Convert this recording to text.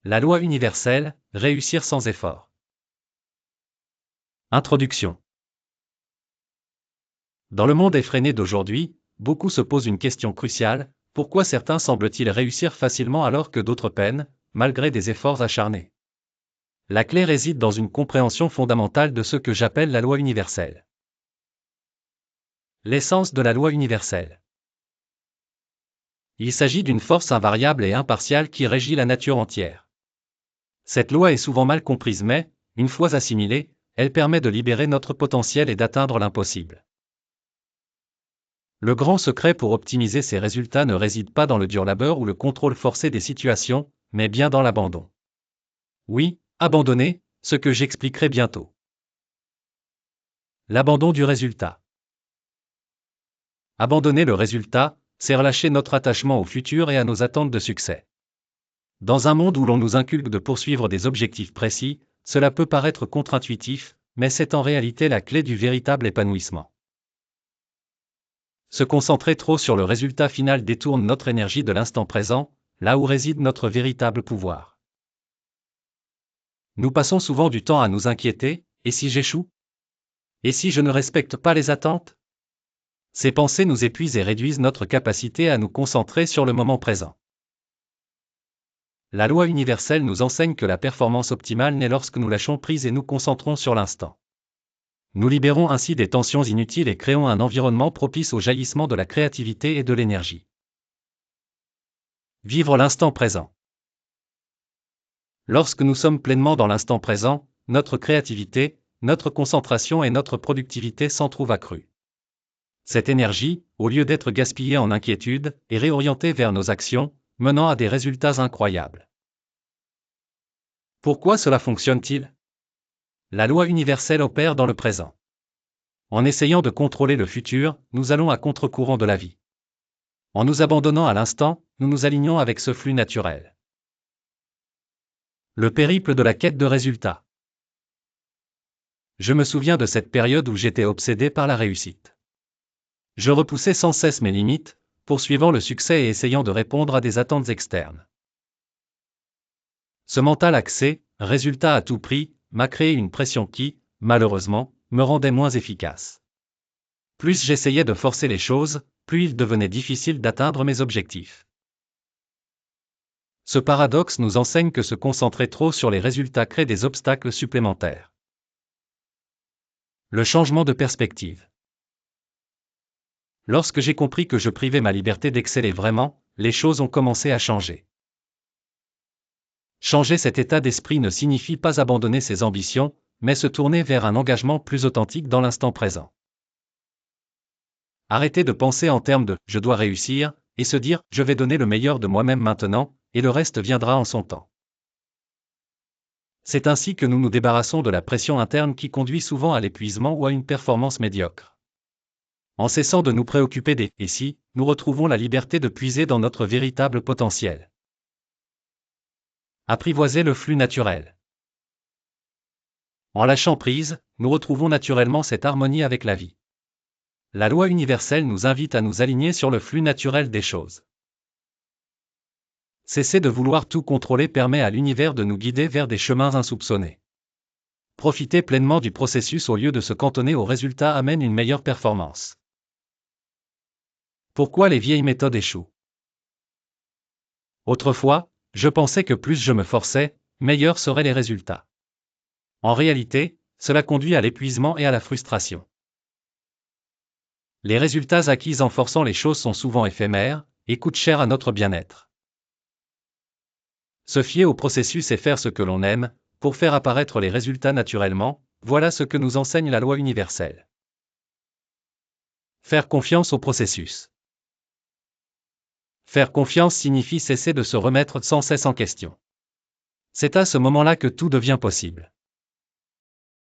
La loi universelle, réussir sans effort. Introduction. Dans le monde effréné d'aujourd'hui, beaucoup se posent une question cruciale: pourquoi certains semblent-ils réussir facilement alors que d'autres peinent, malgré des efforts acharnés? La clé réside dans une compréhension fondamentale de ce que j'appelle la loi universelle. L'essence de la loi universelle. Il s'agit d'une force invariable et impartiale qui régit la nature entière. Cette loi est souvent mal comprise mais, une fois assimilée, elle permet de libérer notre potentiel et d'atteindre l'impossible. Le grand secret pour optimiser ses résultats ne réside pas dans le dur labeur ou le contrôle forcé des situations, mais bien dans l'abandon. Oui, abandonner, ce que j'expliquerai bientôt. L'abandon du résultat. Abandonner le résultat, c'est relâcher notre attachement au futur et à nos attentes de succès. Dans un monde où l'on nous inculque de poursuivre des objectifs précis, cela peut paraître contre-intuitif, mais c'est en réalité la clé du véritable épanouissement. Se concentrer trop sur le résultat final détourne notre énergie de l'instant présent, là où réside notre véritable pouvoir. Nous passons souvent du temps à nous inquiéter: et si j'échoue? Et si je ne respecte pas les attentes? Ces pensées nous épuisent et réduisent notre capacité à nous concentrer sur le moment présent. La loi universelle nous enseigne que la performance optimale naît lorsque nous lâchons prise et nous concentrons sur l'instant. Nous libérons ainsi des tensions inutiles et créons un environnement propice au jaillissement de la créativité et de l'énergie. Vivre l'instant présent. Lorsque nous sommes pleinement dans l'instant présent, notre créativité, notre concentration et notre productivité s'en trouvent accrues. Cette énergie, au lieu d'être gaspillée en inquiétude, est réorientée vers nos actions, menant à des résultats incroyables. Pourquoi cela fonctionne-t-il? La loi universelle opère dans le présent. En essayant de contrôler le futur, nous allons à contre-courant de la vie. En nous abandonnant à l'instant, nous nous alignons avec ce flux naturel. Le périple de la quête de résultats. Je me souviens de cette période où j'étais obsédé par la réussite. Je repoussais sans cesse mes limites, poursuivant le succès et essayant de répondre à des attentes externes. Ce mental axé, résultat à tout prix, m'a créé une pression qui, malheureusement, me rendait moins efficace. Plus j'essayais de forcer les choses, plus il devenait difficile d'atteindre mes objectifs. Ce paradoxe nous enseigne que se concentrer trop sur les résultats crée des obstacles supplémentaires. Le changement de perspective. Lorsque j'ai compris que je privais ma liberté d'exceller vraiment, les choses ont commencé à changer. Changer cet état d'esprit ne signifie pas abandonner ses ambitions, mais se tourner vers un engagement plus authentique dans l'instant présent. Arrêter de penser en termes de « je dois réussir » et se dire « je vais donner le meilleur de moi-même maintenant, et le reste viendra en son temps ». C'est ainsi que nous nous débarrassons de la pression interne qui conduit souvent à l'épuisement ou à une performance médiocre. En cessant de nous préoccuper des « et si », nous retrouvons la liberté de puiser dans notre véritable potentiel. Apprivoiser le flux naturel. En lâchant prise, nous retrouvons naturellement cette harmonie avec la vie. La loi universelle nous invite à nous aligner sur le flux naturel des choses. Cesser de vouloir tout contrôler permet à l'univers de nous guider vers des chemins insoupçonnés. Profiter pleinement du processus au lieu de se cantonner aux résultats amène une meilleure performance. Pourquoi les vieilles méthodes échouent? Autrefois, je pensais que plus je me forçais, meilleurs seraient les résultats. En réalité, cela conduit à l'épuisement et à la frustration. Les résultats acquis en forçant les choses sont souvent éphémères, et coûtent cher à notre bien-être. Se fier au processus et faire ce que l'on aime, pour faire apparaître les résultats naturellement, voilà ce que nous enseigne la loi universelle. Faire confiance au processus. Faire confiance signifie cesser de se remettre sans cesse en question. C'est à ce moment-là que tout devient possible.